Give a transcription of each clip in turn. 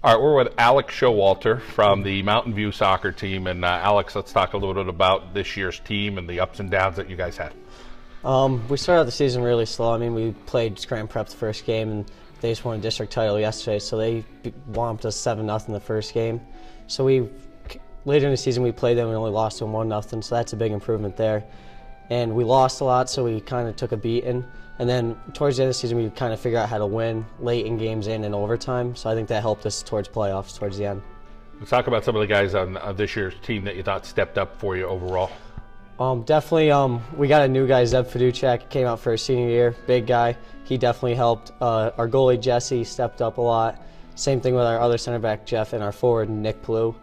All right, we're with Alex Showalter from the Mountain View soccer team. And Alex, let's talk a little bit about this year's team and the ups and downs that you guys had. We started out the season really slow. I mean, we played Scranton Prep the first game, and they just won a district title yesterday, so they whomped us 7-0 the first game. So later in the season we played them, we only lost them 1-0, so that's a big improvement there. And we lost a lot, so we kind of took a beating. And then towards the end of the season, we kind of figured out how to win late in games and in overtime. So I think that helped us towards playoffs towards the end. Let's talk about some of the guys on this year's team that you thought stepped up for you overall. Definitely, we got a new guy, Zeb Fiduchak, came out for his senior year, big guy. He definitely helped. Our goalie, Jesse, stepped up a lot. Same thing with our other center back, Jeff, and our forward, Nick Pellew.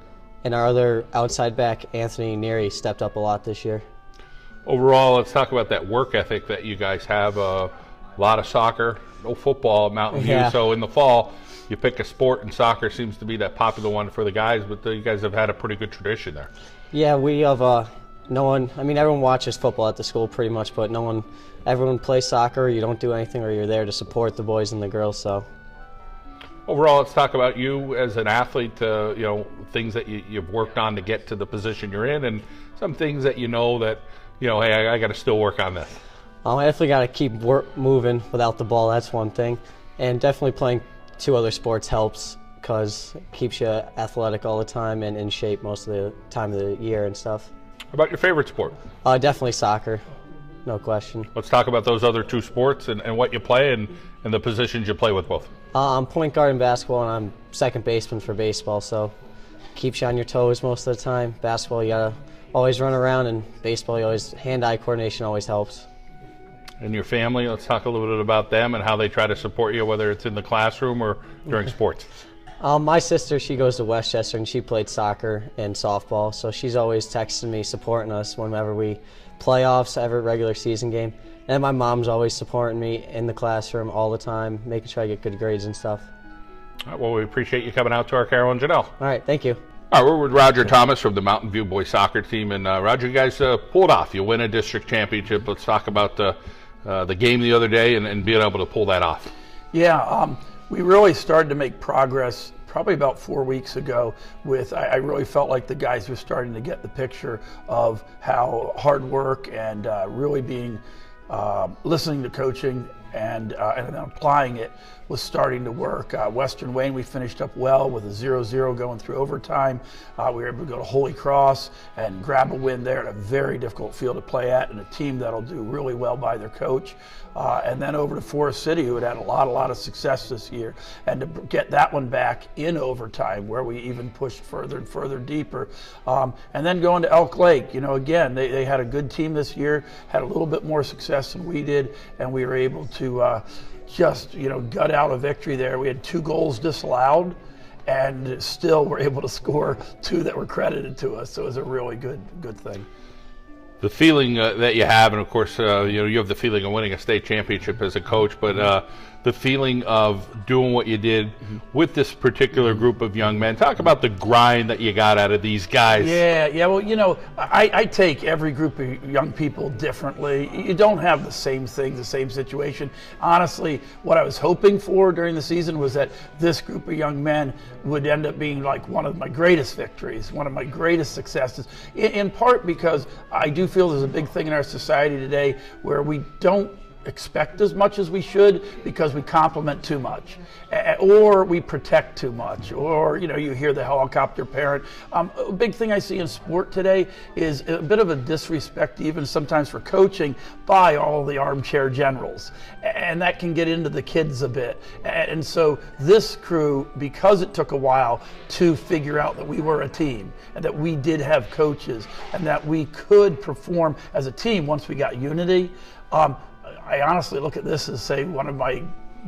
And our other outside back, Anthony Neri, stepped up a lot this year. Overall, let's talk about that work ethic that you guys have. A lot of soccer, no football at Mountain View. Yeah. So in the fall, you pick a sport, and soccer seems to be that popular one for the guys, but you guys have had a pretty good tradition there. Yeah, we have everyone watches football at the school pretty much, but everyone plays soccer. You don't do anything, or you're there to support the boys and the girls. So overall, let's talk about you as an athlete, things that you've worked on to get to the position you're in, and some things that hey, I got to still work on this. I definitely got to keep moving without the ball. That's one thing. And definitely playing 2 other sports helps because it keeps you athletic all the time and in shape most of the time of the year and stuff. How about your favorite sport? Definitely soccer, no question. Let's talk about those other 2 sports and what you play and the positions you play with both. I'm point guard in basketball, and I'm second baseman for baseball, so keeps you on your toes most of the time. Basketball, you got to always run around, and baseball, hand-eye coordination always helps. And your family, let's talk a little bit about them and how they try to support you, whether it's in the classroom or during sports. My sister, she goes to Westchester, and she played soccer and softball, so she's always texting me, supporting us whenever we playoffs, every regular season game. And my mom's always supporting me in the classroom all the time, making sure I get good grades and stuff. All right, well, we appreciate you coming out to Arcaro Genell. All right, thank you. All right, we're with Roger Thomas from the Mountain View boys soccer team. And Roger, you guys pulled off. You win a district championship. Let's talk about the game the other day and being able to pull that off. Yeah, we really started to make progress probably about 4 weeks ago. I really felt like the guys were starting to get the picture of how hard work and really being listening to coaching and then applying it was starting to work. Western Wayne, we finished up well with a 0-0 going through overtime. We were able to go to Holy Cross and grab a win there at a very difficult field to play at, and a team that'll do really well by their coach. And then over to Forest City, who had a lot of success this year, and to get that one back in overtime, where we even pushed further and further deeper. And then going to Elk Lake, again, they had a good team this year, had a little bit more success than we did, and we were able to just gut out a victory there. We had 2 goals disallowed, and still were able to score 2 that were credited to us. So it was a really good thing. The feeling that you have, and of course, you have the feeling of winning a state championship as a coach, but the feeling of doing what you did with this particular group of young men. Talk about the grind that you got out of these guys. Yeah. Well, I take every group of young people differently. You don't have the same thing, the same situation. Honestly, what I was hoping for during the season was that this group of young men would end up being like one of my greatest victories, one of my greatest successes, in part because I do feel there's a big thing in our society today where we don't expect as much as we should because we compliment too much, or we protect too much, or you hear the helicopter parent. A big thing I see in sport today is a bit of a disrespect, even sometimes for coaching, by all the armchair generals, and that can get into the kids a bit. And so this crew, because it took a while to figure out that we were a team and that we did have coaches and that we could perform as a team once we got unity, I honestly look at this as, say, one of my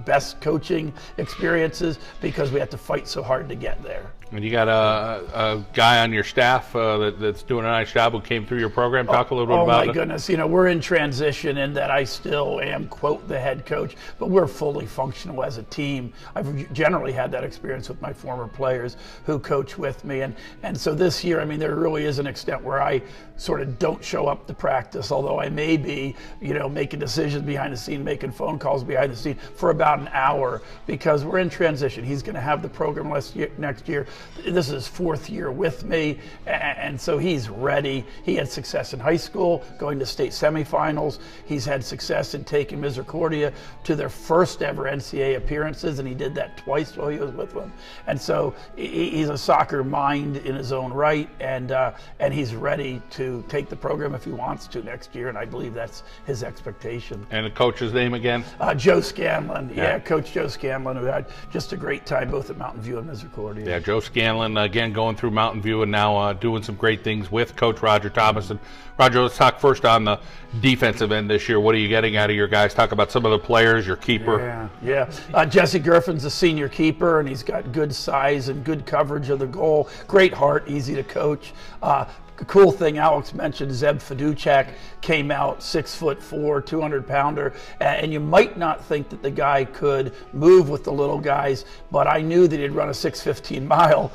best coaching experiences because we had to fight so hard to get there. And you got a guy on your staff that's doing a nice job who came through your program. Talk a little bit about it. Oh, my goodness. We're in transition in that I still am, quote, the head coach, but we're fully functional as a team. I've generally had that experience with my former players who coach with me. And so this year, there really is an extent where I sort of don't show up to practice, although I may be, making decisions behind the scene, making phone calls behind the scene for about about an hour because we're in transition. He's going to have the program next year. This is his 4th year with me, and so he's ready. He had success in high school, going to state semifinals. He's had success in taking Misericordia to their first ever NCAA appearances, and he did that twice while he was with them. And so he's a soccer mind in his own right, and he's ready to take the program if he wants to next year, and I believe that's his expectation. And the coach's name again? Joe Scanlon. Yeah, Coach Joe Scanlon, who had just a great time both at Mountain View and Misericordia. Yeah, Joe Scanlon, again, going through Mountain View and now doing some great things with Coach Roger Thomas. And Roger, let's talk first on the defensive end this year. What are you getting out of your guys? Talk about some of the players, your keeper. Yeah. Jesse Gerfin's a senior keeper, and he's got good size and good coverage of the goal. Great heart, easy to coach. The cool thing Alex mentioned, Zeb Fiduchak came out 6'4", 200-pounder, and you might not think that the guy could move with the little guys, but I knew that he'd run a 6:15 mile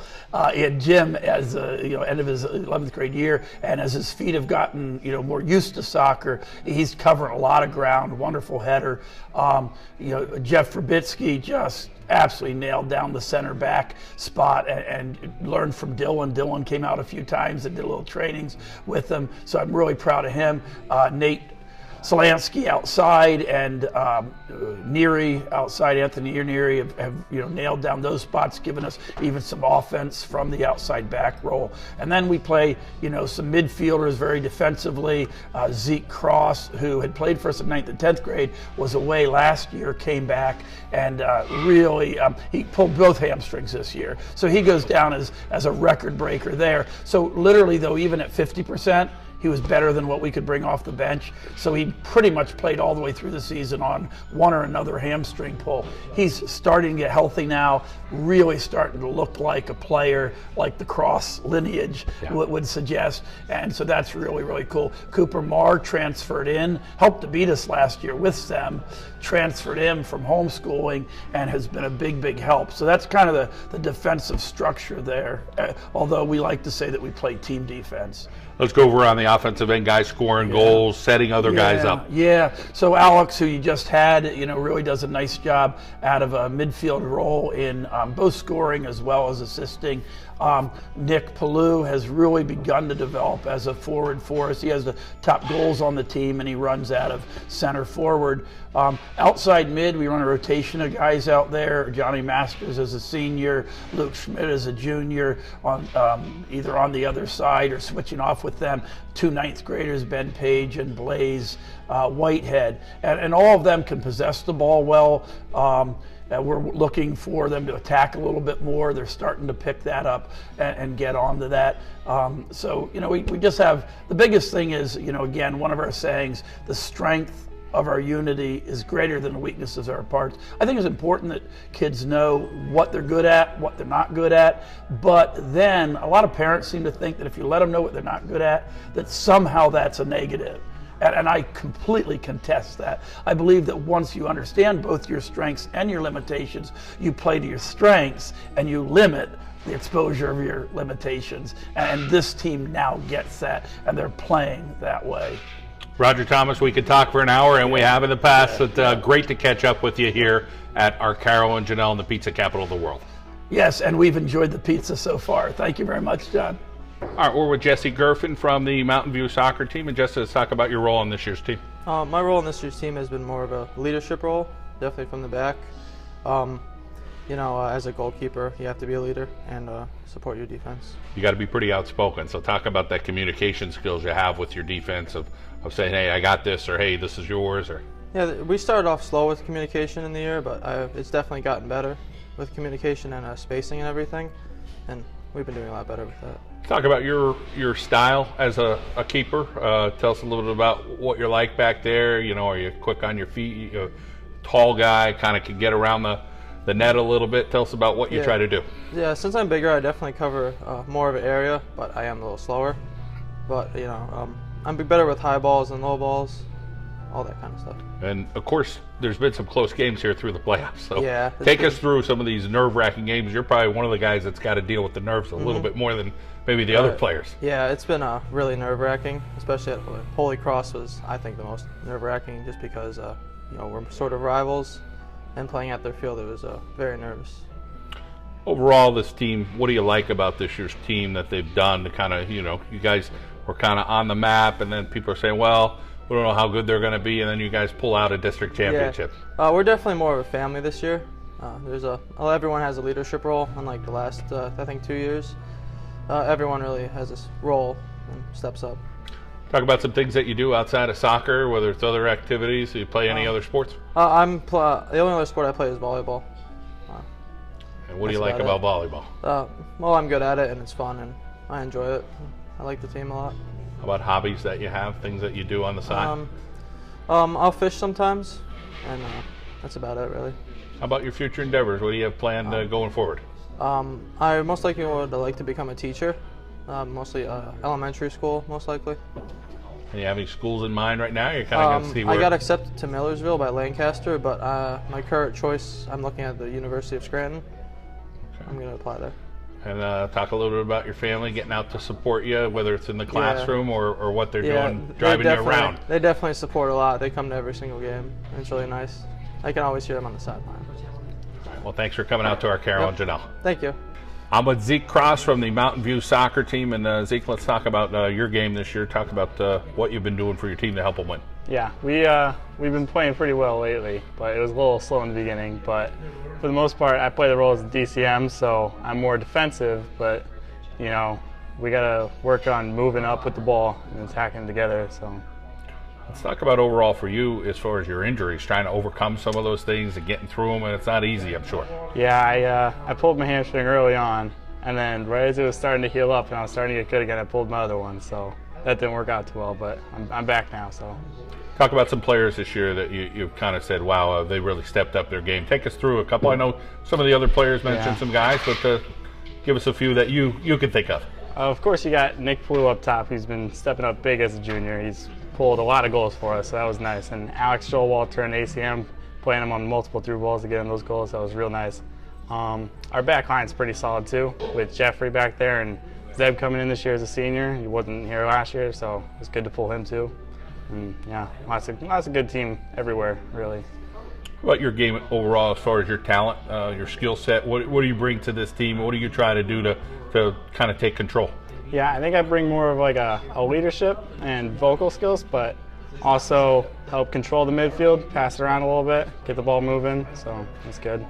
in gym as end of his 11th grade year, and as his feet have gotten more used to soccer, he's covering a lot of ground. Wonderful header. Jeff Virbitsky just absolutely nailed down the center back spot and learned from Dylan. Dylan came out a few times and did a little trainings with him, so I'm really proud of him. Nate Solansky outside and Neri outside, Anthony Neri have nailed down those spots, giving us even some offense from the outside back role. And then we play some midfielders very defensively. Zeke Cross, who had played for us in 9th and 10th grade, was away last year, came back, and really he pulled both hamstrings this year. So he goes down as a record breaker there. So literally, though, even at 50%, he was better than what we could bring off the bench. So he pretty much played all the way through the season on one or another hamstring pull. He's starting to get healthy now, really starting to look like a player like the Cross lineage would suggest. And so that's really, really cool. Cooper Marr transferred in, helped to beat us last year with STEM, transferred in from homeschooling, and has been a big, big help. So that's kind of the defensive structure there, although we like to say that we play team defense. Let's go over on the offensive end, guys scoring goals, setting other guys up. Yeah, so Alex, who you just had, really does a nice job out of a midfield role in both scoring as well as assisting. Nick Pellew has really begun to develop as a forward for us. He has the top goals on the team, and he runs out of center forward. Outside mid, we run a rotation of guys out there. Johnny Masters is a senior, Luke Schmidt is a junior, on either on the other side or switching off with them. 2 9th graders, Ben Page and Blaze Whitehead. And all of them can possess the ball well. We're looking for them to attack a little bit more. They're starting to pick that up and get onto that. So, we just have, the biggest thing is, again, one of our sayings, the strength of our unity is greater than the weaknesses of our parts. I think it's important that kids know what they're good at, what they're not good at, but then a lot of parents seem to think that if you let them know what they're not good at, that somehow that's a negative. And I completely contest that. I believe that once you understand both your strengths and your limitations, you play to your strengths and you limit the exposure of your limitations. And this team now gets that, and they're playing that way. Roger Thomas, we could talk for an hour, and we have in the past, but great to catch up with you here at Arcaro and Genell in the pizza capital of the world. Yes, and we've enjoyed the pizza so far. Thank you very much, John. All right, we're with Jesse Gerfin from the Mountain View soccer team. And Jesse, let's talk about your role on this year's team. My role in this year's team has been more of a leadership role, definitely from the back. As a goalkeeper, you have to be a leader and support your defense. You got to be pretty outspoken. So talk about that communication skills you have with your defense of saying, hey, I got this, or hey, this is yours. Or yeah, we started off slow with communication in the year, but it's definitely gotten better with communication and spacing and everything, and we've been doing a lot better with that. Talk about your style as a keeper. Tell us a little bit about what you're like back there. Are you quick on your feet? You're a tall guy, kind of can get around the net a little bit. Tell us about what you try to do. Yeah, since I'm bigger, I definitely cover more of an area, but I am a little slower. But, I'm better with high balls and low balls, all that kind of stuff. And, of course, there's been some close games here through the playoffs. So take us through some of these nerve-wracking games. You're probably one of the guys that's got to deal with the nerves a little bit more than maybe the other players. Yeah, it's been really nerve-wracking, especially at Holy Cross was, I think, the most nerve-wracking just because, we're sort of rivals. and playing at their field, it was very nervous. Overall, this team, what do you like about this year's team that they've done to kind of, you guys were kind of on the map, and then people are saying, well, we don't know how good they're going to be, and then you guys pull out a district championship. Yeah. We're definitely more of a family this year. Everyone has a leadership role, unlike the last, I think, 2 years. Everyone really has this role and steps up. Talk about some things that you do outside of soccer, whether it's other activities. Do you play any other sports? The only other sport I play is volleyball. And what do you like about volleyball? Well, I'm good at it, and it's fun, and I enjoy it. I like the team a lot. How about hobbies that you have, things that you do on the side? I'll fish sometimes, and that's about it, really. How about your future endeavors? What do you have planned going forward? I most likely would like to become a teacher, mostly elementary school, most likely. And you have any schools in mind right now? You're kind of going to see where... I got accepted to Millersville by Lancaster, but my current choice, I'm looking at the University of Scranton. Okay. I'm going to apply there. And talk a little bit about your family getting out to support you, whether it's in the classroom or what they're doing, driving you around. They definitely support a lot. They come to every single game. And it's really nice. I can always hear them on the sideline. Well, thanks for coming out to Arcaro Genell. Thank you. I'm with Zeke Cross from the Mountain View soccer team. And Zeke, let's talk about your game this year. Talk about what you've been doing for your team to help them win. Yeah, we've been playing pretty well lately, but it was a little slow in the beginning. But for the most part, I play the role as a DCM, so I'm more defensive. But we got to work on moving up with the ball and attacking together. So let's talk about overall for you as far as your injuries, trying to overcome some of those things and getting through them, and it's not easy, I'm sure. Yeah, I pulled my hamstring early on, and then right as it was starting to heal up and I was starting to get good again, I pulled my other one. So that didn't work out too well, but I'm back now. So talk about some players this year that you've kind of said, wow, they really stepped up their game. Take us through a couple. I know some of the other players mentioned some guys, but give us a few that you can think of. Of course, you got Nick Pellew up top. He's been stepping up big as a junior. He's pulled a lot of goals for us, so that was nice. And Alex Showalter and ACM, playing him on multiple through balls to get him those goals, that was real nice. Our back line's pretty solid too, with Jeffrey back there and Zeb coming in this year as a senior. He wasn't here last year, so it was good to pull him too. And yeah, lots of good team everywhere, really. What about your game overall as far as your talent, your skill set? What do you bring to this team? What do you try to do to kind of take control? Yeah, I think I bring more of like a leadership and vocal skills, but also help control the midfield, pass it around a little bit, get the ball moving, so that's good.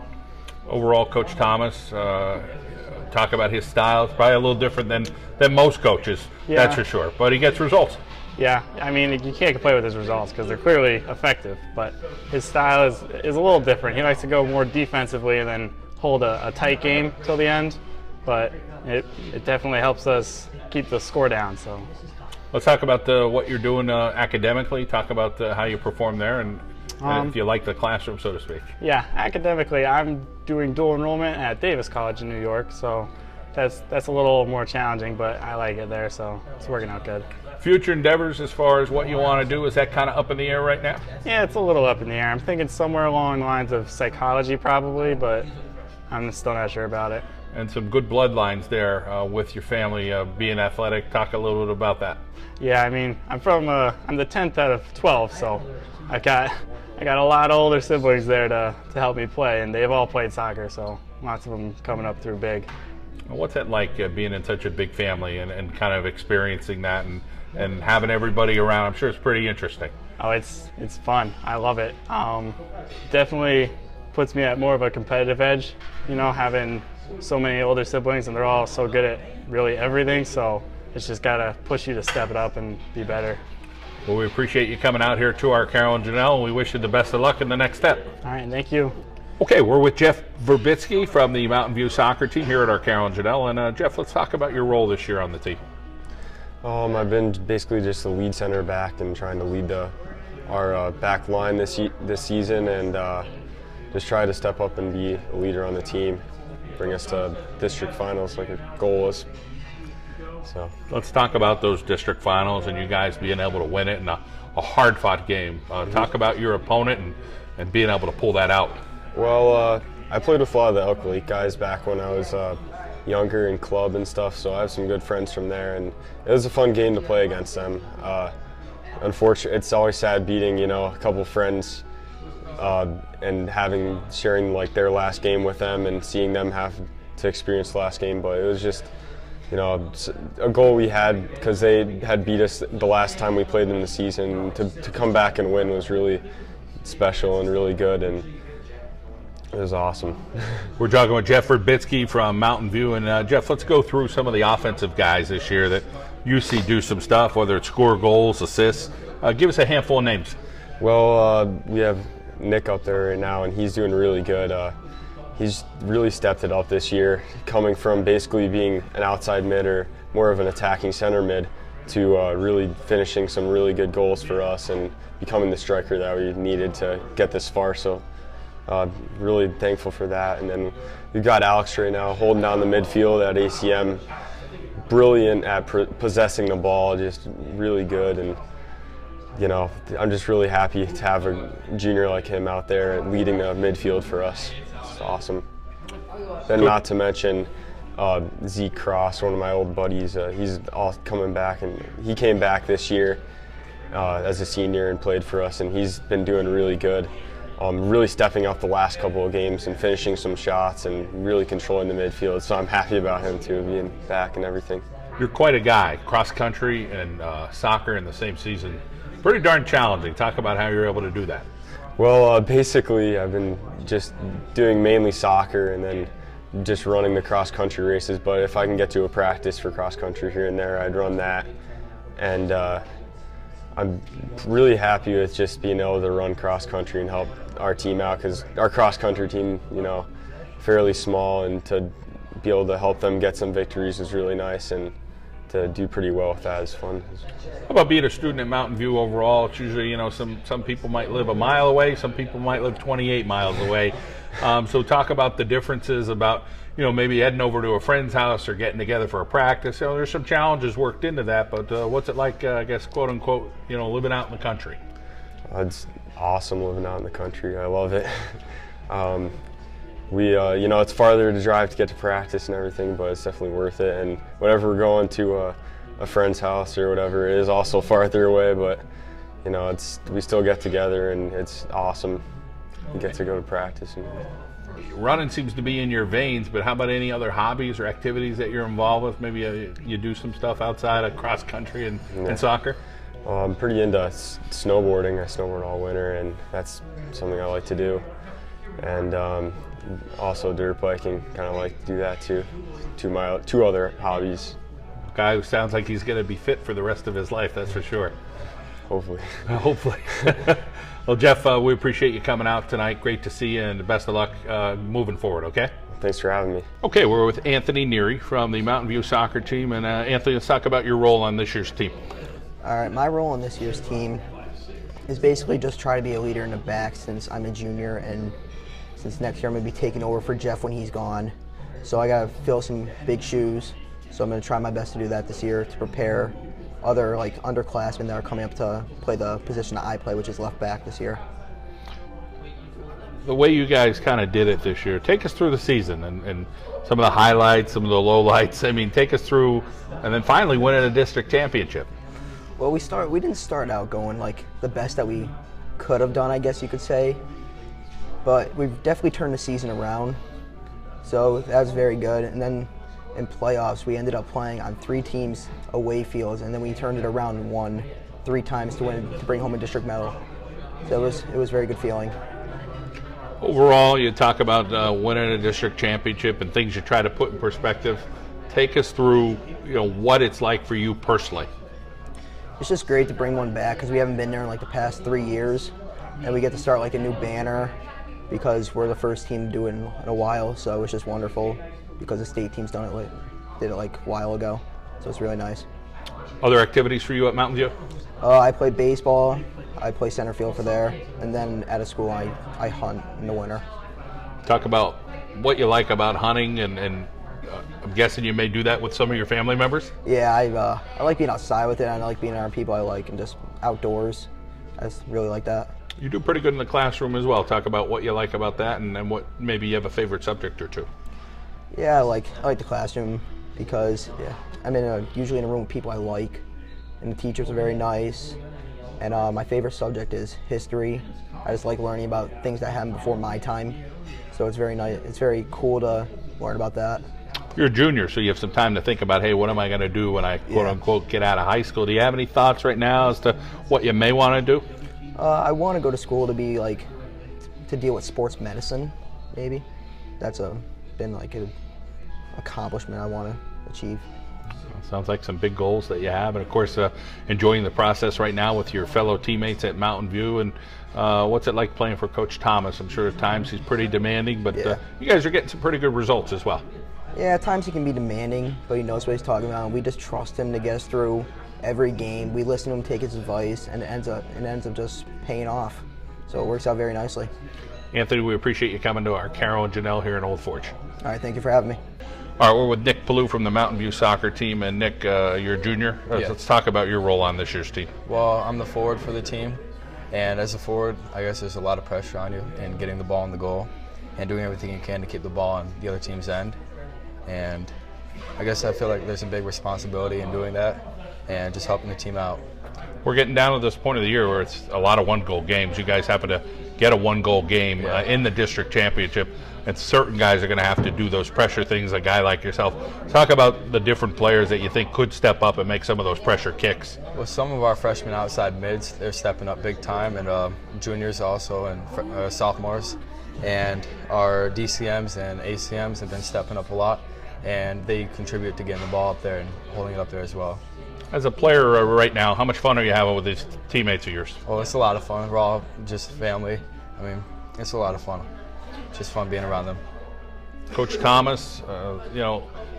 Overall, Coach Thomas, talk about his style. It's probably a little different than most coaches, that's for sure, but he gets results. Yeah, I mean, you can't complain with his results because they're clearly effective, but his style is a little different. He likes to go more defensively and then hold a tight game till the end, but it definitely helps us keep the score down. So let's talk about what you're doing academically. Talk about how you perform there and if you like the classroom, so to speak. Yeah, academically, I'm doing dual enrollment at Davis College in New York, so that's a little more challenging, but I like it there, so it's working out good. Future endeavors as far as what you want to do, is that kind of up in the air right now? Yeah, it's a little up in the air. I'm thinking somewhere along the lines of psychology probably, but I'm still not sure about it. And some good bloodlines there with your family being athletic. Talk a little bit about that. Yeah, I mean, I'm the 10th out of 12, so I got a lot of older siblings there to help me play, and they've all played soccer, so lots of them coming up through big. What's that like being in such a big family and kind of experiencing that and having everybody around? I'm sure it's pretty interesting. Oh, it's fun. I love it. Definitely puts me at more of a competitive edge, having so many older siblings and they're all so good at really everything, so it's just got to push you to step it up and be better. Well, we appreciate you coming out here to Arcaro Genell, and we wish you the best of luck in the next step. All right, thank you. Okay, we're with Jeff Virbitsky from the Mountain View soccer team here at Arcaro Genell. And Jeff, let's talk about your role this year on the team. I've been basically just the lead center back and trying to lead our back line this season, and just try to step up and be a leader on the team, bring us to district finals like a goal is. So let's talk about those district finals and you guys being able to win it in a hard-fought game. Talk about your opponent and being able to pull that out. Well, I played with a lot of the Elk Lake guys back when I was younger in club and stuff, so I have some good friends from there, and it was a fun game to play against them. Unfortunately, it's always sad beating, a couple friends and sharing like their last game with them and seeing them have to experience the last game. But it was just, you know, a goal we had because they had beat us the last time we played in the season. To come back and win was really special and really good, and it was awesome. We're talking with Jeff Virbitsky from Mountain View, and Jeff, let's go through some of the offensive guys this year that you see do some stuff, whether it's score goals, assists. Give us a handful of names. Well, we have Nick up there right now, and he's doing really good. He's really stepped it up this year, coming from basically being an outside mid or more of an attacking center mid to really finishing some really good goals for us and becoming the striker that we needed to get this far. So really thankful for that. And then we've got Alex right now holding down the midfield at ACM, brilliant at possessing the ball, just really good. And you know, I'm just really happy to have a junior like him out there leading the midfield for us. It's awesome. Then not to mention Zeke Cross, one of my old buddies. He's all coming back, and he came back this year as a senior and played for us, and he's been doing really good. Really stepping up the last couple of games and finishing some shots and really controlling the midfield. So I'm happy about him too, being back and everything. You're quite a guy. Cross country and soccer in the same season. Pretty darn challenging. Talk about how you're able to do that. Well, basically, I've been just doing mainly soccer and then just running the cross-country races. But if I can get to a practice for cross-country here and there, I'd run that. And I'm really happy with just being able to run cross-country and help our team out, because our cross-country team, you know, fairly small, and to be able to help them get some victories is really nice, and to do pretty well with that is fun. How about being a student at Mountain View overall? It's usually, you know, some people might live a mile away, some people might live 28 miles away. So talk about the differences about, you know, maybe heading over to a friend's house or getting together for a practice. You know, there's some challenges worked into that, but what's it like, I guess, quote unquote, you know, living out in the country? It's awesome living out in the country. I love it. You know, it's farther to drive to get to practice and everything, but it's definitely worth it. And whenever we're going to a friend's house or whatever, it is also farther away, but you know, we still get together, and it's awesome. We get to go to practice. Running seems to be in your veins, but how about any other hobbies or activities that you're involved with? Maybe you do some stuff outside of cross country and soccer? Well, I'm pretty into snowboarding. I snowboard all winter, and that's something I like to do. And also dirt biking, kind of like to do that too. Two other hobbies. A guy who sounds like he's going to be fit for the rest of his life, that's for sure. Hopefully. Hopefully. Well, Jeff, we appreciate you coming out tonight. Great to see you, and best of luck moving forward, okay? Thanks for having me. Okay, we're with Anthony Neri from the Mountain View soccer team. And Anthony, let's talk about your role on this year's team. All right, my role on this year's team is basically just try to be a leader in the back, since I'm a junior, and since next year I'm going to be taking over for Jeff when he's gone. So I got to fill some big shoes. So I'm going to try my best to do that this year to prepare other like underclassmen that are coming up to play the position that I play, which is left back this year. The way you guys kind of did it this year, take us through the season and some of the highlights, some of the lowlights. I mean, take us through, and then finally winning a district championship. Well, we didn't start out going like the best that we could have done, I guess you could say. But we've definitely turned the season around, so that was very good. And then in playoffs, we ended up playing on 3 teams away fields, and then we turned it around and won 3 times to bring home a district medal. So it was a very good feeling. Overall, you talk about winning a district championship and things you try to put in perspective. Take us through, you know, what it's like for you personally. It's just great to bring one back because we haven't been there in like the past 3 years, and we get to start like a new banner because we're the first team to do it in a while. So it's just wonderful because the state team's did it like a while ago. So it's really nice. Other activities for you at Mountain View? I play baseball. I play center field for there, and then at a school I hunt in the winter. Talk about what you like about hunting, and I'm guessing you may do that with some of your family members? Yeah, I like being outside with it, and I like being around people I like and just outdoors. I just really like that. You do pretty good in the classroom as well. Talk about what you like about that, and then what maybe you have a favorite subject or two. Yeah, I like the classroom because I'm usually in a room with people I like, and the teachers are very nice, And my favorite subject is history. I just like learning about things that happened before my time. So it's very nice. It's very cool to learn about that. You're a junior, so you have some time to think about, hey, what am I going to do when I quote-unquote get out of high school? Do you have any thoughts right now as to what you may want to do? I want to go to school to be to deal with sports medicine, maybe. That's been an accomplishment I want to achieve. Sounds like some big goals that you have, and of course enjoying the process right now with your fellow teammates at Mountain View. And what's it like playing for Coach Thomas? I'm sure at times he's pretty demanding, but you guys are getting some pretty good results as well. Yeah, at times he can be demanding, but he knows what he's talking about, and we just trust him to get us through every game. We listen to him, take his advice, and it ends up just paying off. So it works out very nicely. Anthony, we appreciate you coming to Arcaro Genell here in Old Forge. All right, thank you for having me. All right, we're with Nick Pellew from the Mountain View soccer team. And Nick, you're a junior. Yes. Let's talk about your role on this year's team. Well, I'm the forward for the team, and as a forward, I guess there's a lot of pressure on you in getting the ball in the goal and doing everything you can to keep the ball on the other team's end. And I guess I feel like there's a big responsibility in doing that and just helping the team out. We're getting down to this point of the year where it's a lot of one-goal games. You guys happen to get a one-goal game in the district championship, and certain guys are going to have to do those pressure things, a guy like yourself. Talk about the different players that you think could step up and make some of those pressure kicks. Well, some of our freshmen outside mids, they're stepping up big time, and juniors also, and sophomores. And our DCMs and ACMs have been stepping up a lot, and they contribute to getting the ball up there and holding it up there as well. As a player right now, how much fun are you having with these teammates of yours? Oh, it's a lot of fun. We're all just family. I mean, it's a lot of fun. It's just fun being around them. Coach Thomas,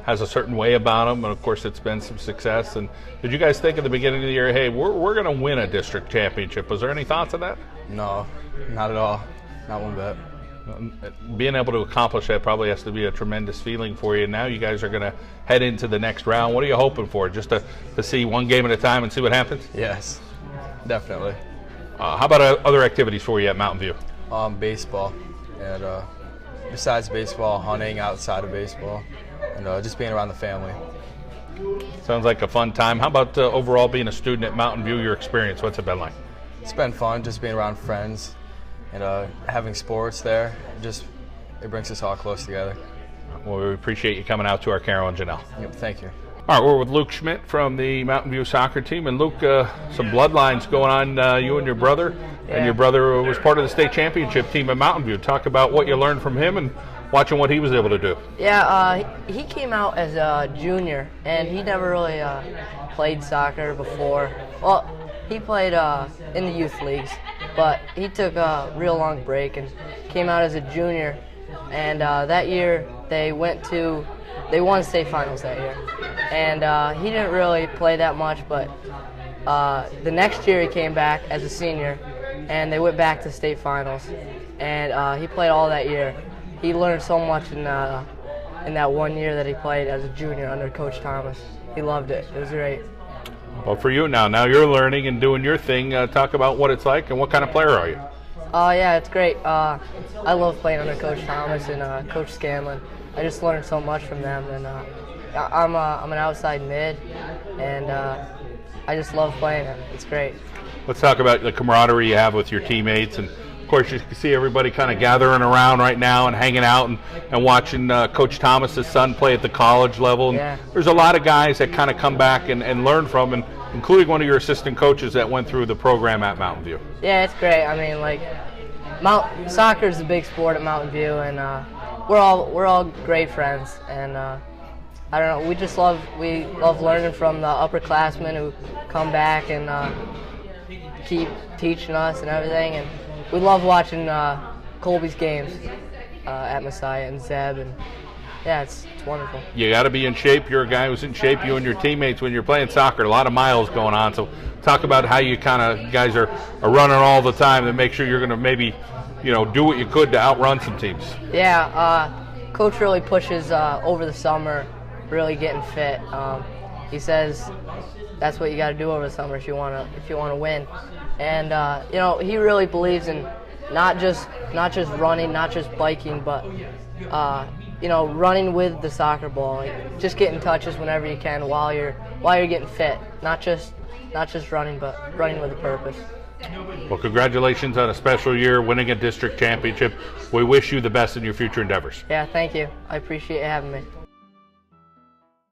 has a certain way about him, and of course it's been some success. And did you guys think at the beginning of the year, hey, we're going to win a district championship? Was there any thoughts of that? No, not at all. Not one bit. Being able to accomplish that probably has to be a tremendous feeling for you. Now you guys are going to head into the next round. What are you hoping for? Just to see one game at a time and see what happens? Yes, definitely. How about other activities for you at Mountain View? Baseball, and besides baseball, hunting outside of baseball, and just being around the family. Sounds like a fun time. How about overall being a student at Mountain View, your experience? What's it been like? It's been fun just being around friends and having sports there. It brings us all close together. Well, we appreciate you coming out to Arcaro Genell. Yep, thank you. All right, we're with Luke Schmidt from the Mountain View soccer team. And Luke, some bloodlines going on, you and your brother. Yeah. And your brother was part of the state championship team at Mountain View. Talk about what you learned from him and watching what he was able to do. Yeah, he came out as a junior, and he never really played soccer before. Well, he played in the youth leagues, but he took a real long break and came out as a junior. And that year they won state finals that year. And he didn't really play that much, but the next year he came back as a senior, and they went back to state finals. And he played all that year. He learned so much in that 1 year that he played as a junior under Coach Thomas. He loved it. It was great. Well, for you now you're learning and doing your thing. Talk about what it's like and what kind of player are you? Yeah, it's great. I love playing under Coach Thomas and Coach Scanlon. I just learned so much from them, and I'm an outside mid, and I just love playing it. It's great. Let's talk about the camaraderie you have with your teammates, and of course you can see everybody kind of gathering around right now and hanging out and watching Coach Thomas's son play at the college level. And yeah. There's a lot of guys that kind of come back and learn from, and including one of your assistant coaches that went through the program at Mountain View. Yeah, it's great. I mean, soccer is a big sport at Mountain View, and we're all great friends. And I don't know, we love learning from the upperclassmen who come back and keep teaching us and everything. And we love watching Colby's games at Messiah and Zeb, and yeah, it's wonderful. You got to be in shape. You're a guy who's in shape. You and your teammates, when you're playing soccer, a lot of miles going on. So talk about how you guys are running all the time to make sure you're going to maybe, do what you could to outrun some teams. Yeah, Coach really pushes over the summer, really getting fit. He says that's what you got to do over the summer if you want to win. And he really believes in not just running, not just biking, but running with the soccer ball, like just getting touches whenever you can while you're getting fit, not just running, but running with a purpose. Well, congratulations on a special year, winning a district championship. We wish you the best in your future endeavors. Yeah, thank you. I appreciate you having me.